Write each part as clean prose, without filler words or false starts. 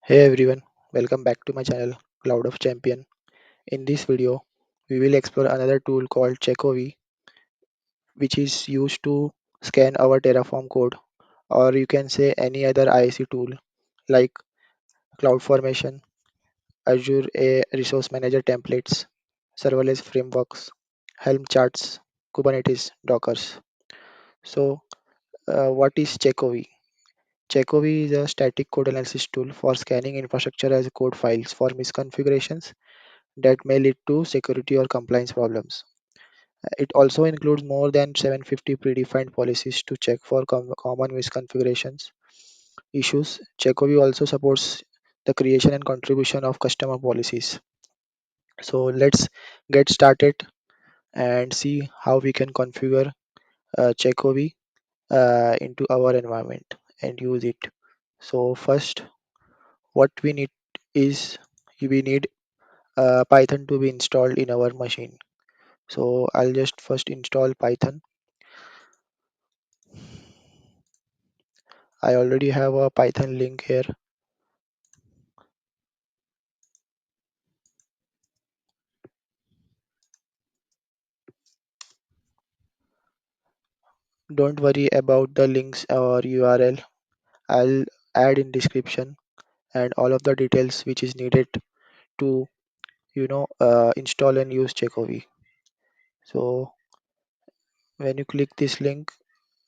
Hey everyone, welcome back to my channel Cloud of Champion. In this video, we will explore another tool called CheckOv, which is used to scan our Terraform code, or you can say any other IAC tool like CloudFormation, Azure a Resource Manager templates, serverless frameworks, Helm charts, Kubernetes, Dockers. So, what is CheckOv? CheckOv is a static code analysis tool for scanning infrastructure as code files for misconfigurations that may lead to security or compliance problems. It also includes more than 750 predefined policies to check for common misconfigurations issues. CheckOv also supports the creation and contribution of customer policies. So let's get started and see how we can configure CheckOv into our environment and use it. So first, what we need is we need Python to be installed in our machine. So I'll just first install Python. I already have a Python link here. Don't worry about the links or URL. I'll add in description and all of the details which is needed to install and use CheckOv. So when you click this link,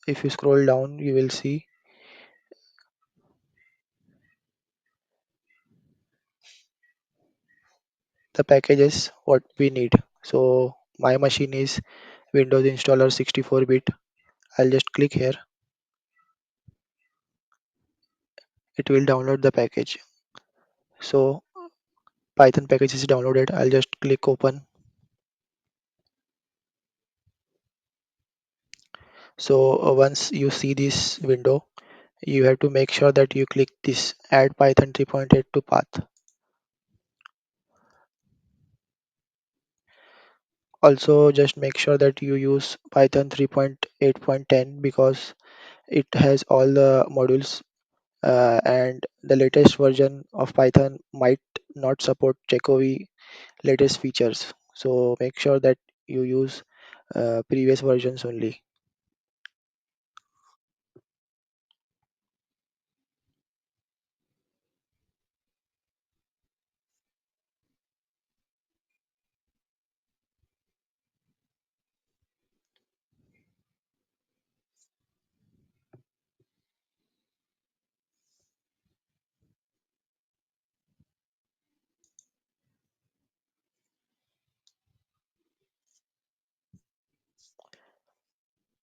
if you scroll down, you will see the packages what we need. So my machine is Windows installer 64-bit. I'll just click here. It will download the package. So Python package is downloaded. I'll just click open. So once you see this window, you have to make sure that you click this add Python 3.8 to path. Also just make sure that you use Python 3.8.10 because it has all the modules and the latest version of Python might not support CheckOv latest features. So make sure that you use previous versions only.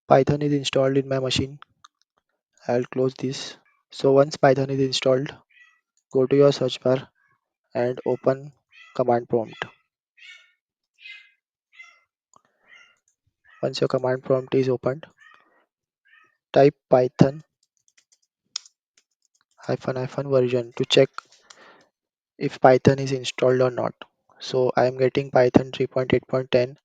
Python is installed in my machine. I'll close this. So once Python is installed, go to your search bar and open command prompt. Once your command prompt is opened, type python hyphen hyphen version to check if Python is installed or not. So I am getting Python 3.8.10.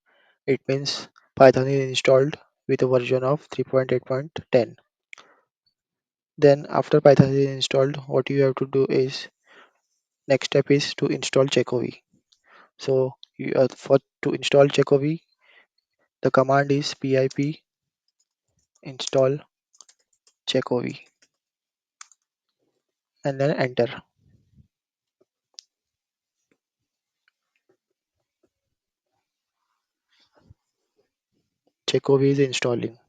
It means Python is installed with a version of 3.8.10. Then after Python is installed, what you have to do is next step is to install CheckOv. So for to install CheckOv, the command is pip install CheckOv and then enter. CheckOv is installing.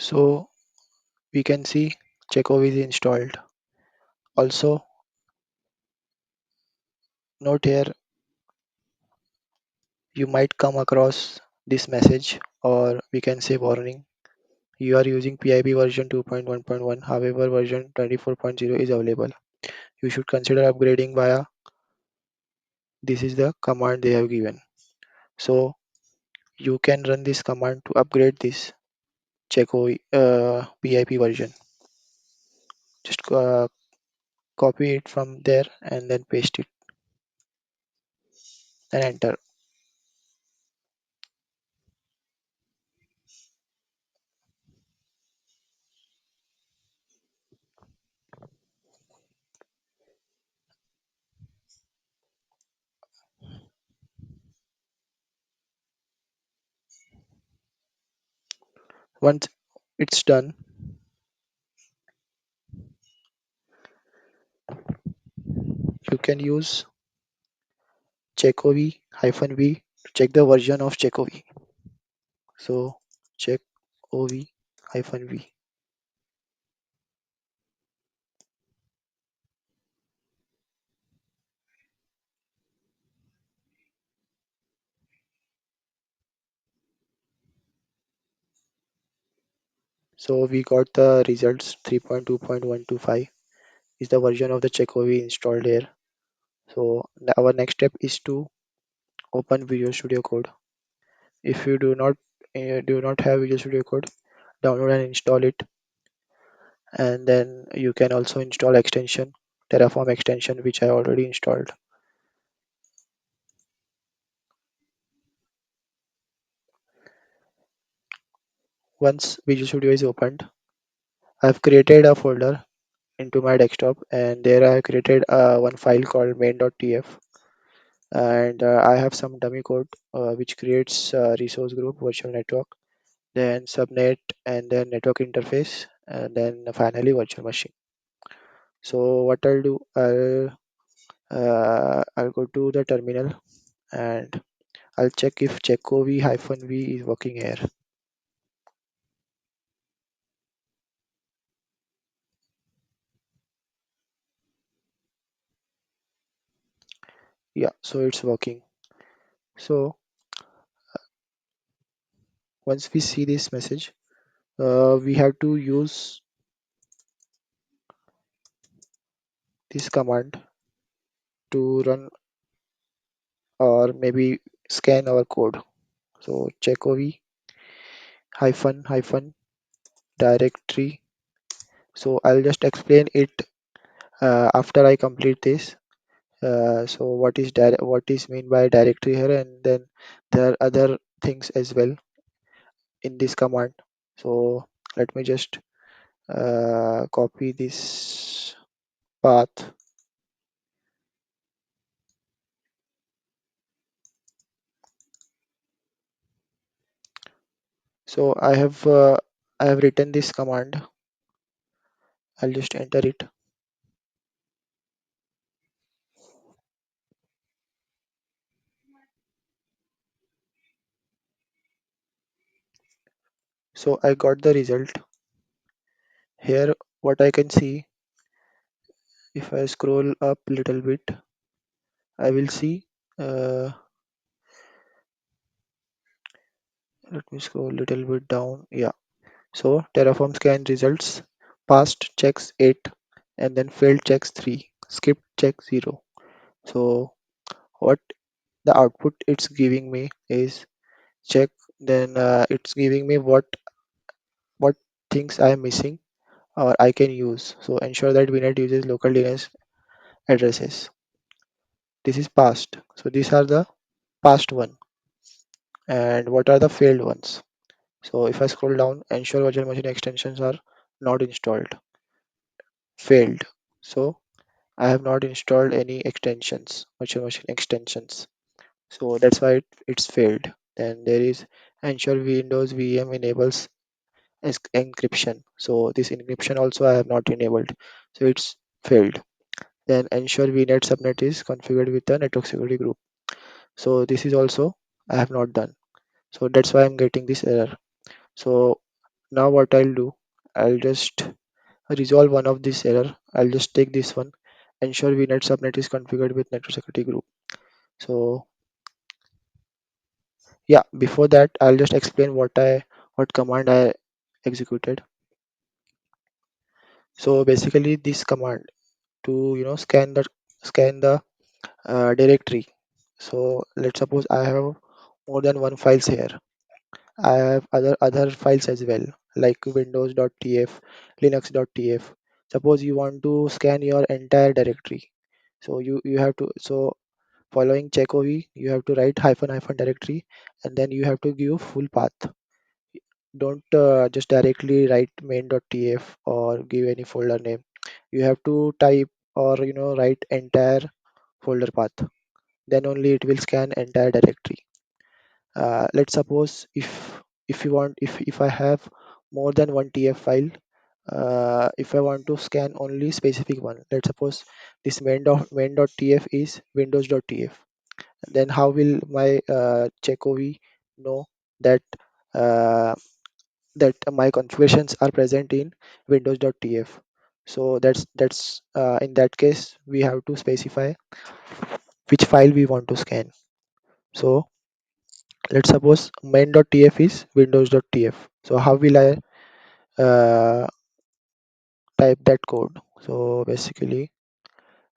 So we can see CheckOv is installed. Also, note here you might come across this message, or we can say warning. You are using PIP version 2.1.1, however, version 24.0 is available. You should consider upgrading via this is the command they have given. So you can run this command to upgrade this CheckOv PIP version. Just copy it from there and then paste it and enter. Once it's done, you can use CheckOv -v to check the version of CheckOv. So CheckOv -v. So we got the results 3.2.125 is the version of the CheckOv installed here. So our next step is to open Visual Studio Code. If you do not have Visual Studio Code, download and install it, and then you can also install extension Terraform extension, which I already installed. Once Visual Studio is opened, I've created a folder into my desktop, and there I created one file called main.tf, and I have some dummy code which creates resource group, virtual network, then subnet, and then network interface, and then finally virtual machine. So what I'll do, I'll go to the terminal and I'll check if checkov -v is working here. Yeah, so it's working. So once we see this message, we have to use this command to run or maybe scan our code. So checkov hyphen directory. So I'll just explain it after I complete this. So what is mean by directory here, and then there are other things as well in this command. So let me just copy this path. So I have written this command. I'll just enter it. So I got the result here. What I can see, if I scroll up little bit, I will see. Let me scroll little bit down. Yeah. So Terraform scan results: passed checks 8, and then failed checks 3, skipped check 0. So what the output it's giving me is check. Then it's giving me what things I am missing or I can use. So ensure that VNet uses local DNS addresses. This is past. So these are the past one. And what are the failed ones? So if I scroll down, ensure virtual machine extensions are not installed. Failed. So I have not installed any extensions, virtual machine extensions. So that's why it's failed. Then there is ensure Windows VM enables encryption. So this encryption also I have not enabled. So it's failed. Then ensure VNet subnet is configured with the network security group. So this is also I have not done. So that's why I'm getting this error. So Now what I'll do, I'll just resolve one of this error. I'll just take this one, ensure vnet subnet is configured with network security group. So yeah, before that I'll just explain what command I executed. So basically this command to scan the directory. So let's suppose I have more than one files here. I have other files as well, like windows.tf, linux.tf. Suppose you want to scan your entire directory. So you have to, so following checkov, you have to write hyphen hyphen directory, and then you have to give full path. Don't just directly write main.tf or give any folder name. You have to type or write entire folder path. Then only it will scan entire directory. Let's suppose if you want if I have more than one tf file, if I want to scan only specific one, let's suppose this main.tf is windows.tf, then how will my checkov know that uh, that my configurations are present in windows.tf? So that's in that case we have to specify which file we want to scan. So let's suppose main.tf is windows.tf. So how will I uh, type that code? So basically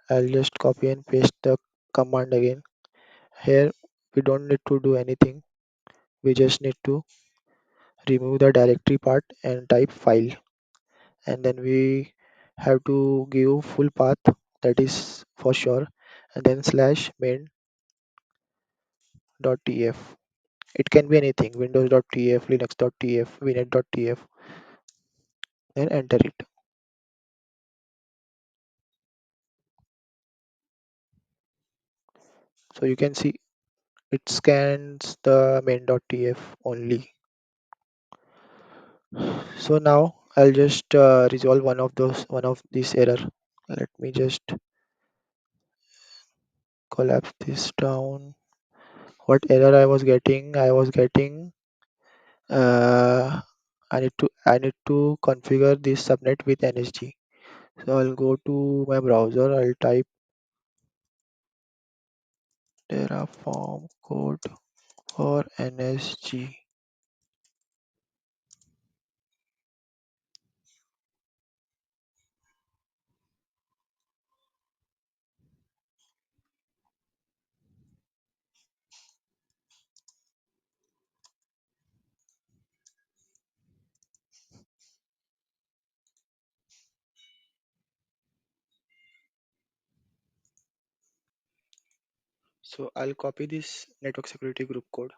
I'll just copy and paste the command again. Here we don't need to do anything. We just need to remove the directory part and type file, and then we have to give full path, that is for sure, and then slash main.tf. It can be anything, windows.tf, linux.tf, vnet.tf, then enter it. So you can see it scans the main.tf only. So now I'll just resolve one of these error. Let me just collapse this down. What error I was getting? I was getting uh, I need to configure this subnet with NSG. So I'll go to my browser. I'll type Terraform code for NSG. So I'll copy this network security group code.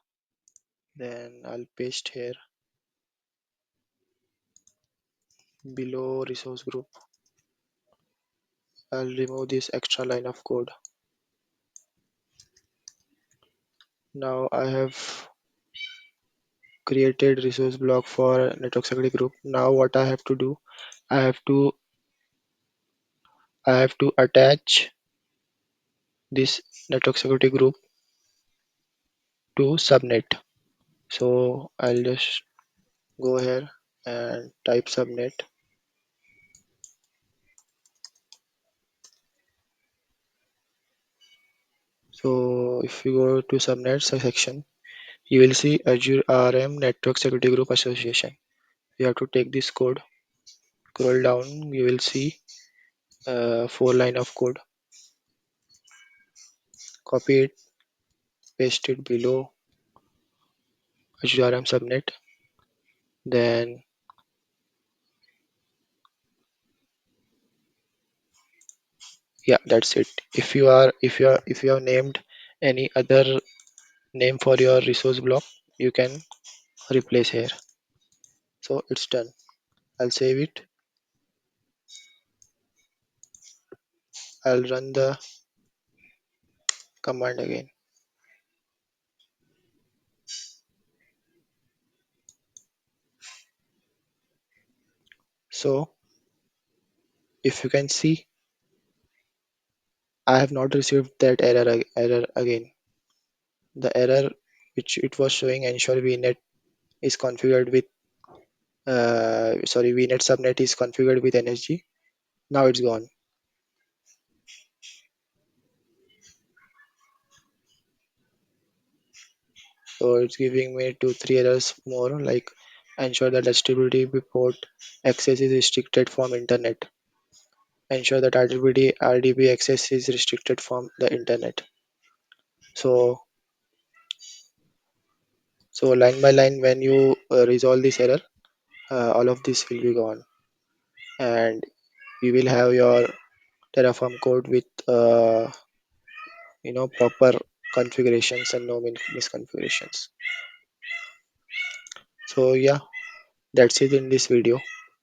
Then I'll paste here below resource group. I'll remove this extra line of code. Now I have created resource block for network security group. Now what I have to do, I have to I have to attach this network security group to subnet. So I'll just go here and type subnet. So if you go to subnet section, you will see Azure RM Network Security Group Association. You have to take this code, scroll down, you will see four line of code. Copy it, paste it below Azure RM subnet. Then yeah, that's it. If you have named any other name for your resource block, you can replace here. So it's done. I'll save it. I'll run the command again. So if you can see, I have not received that error again. The error which it was showing ensure vnet is configured with sorry, vnet subnet is configured with NSG. Now it's gone. So it's giving me two, three errors more, like ensure that HTTP port access is restricted from internet. Ensure that RDP access is restricted from the internet. So, so line by line, when you resolve this error, all of this will be gone, and we will have your Terraform code with proper configurations and no misconfigurations. So yeah, that's it in this video,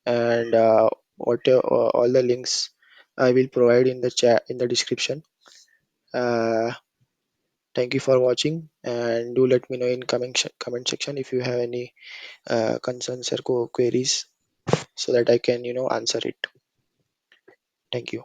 and all the links I will provide in the chat in the description. Uh, Thank you for watching, and do let me know in comment section if you have any concerns or queries, so that I can answer it. Thank you.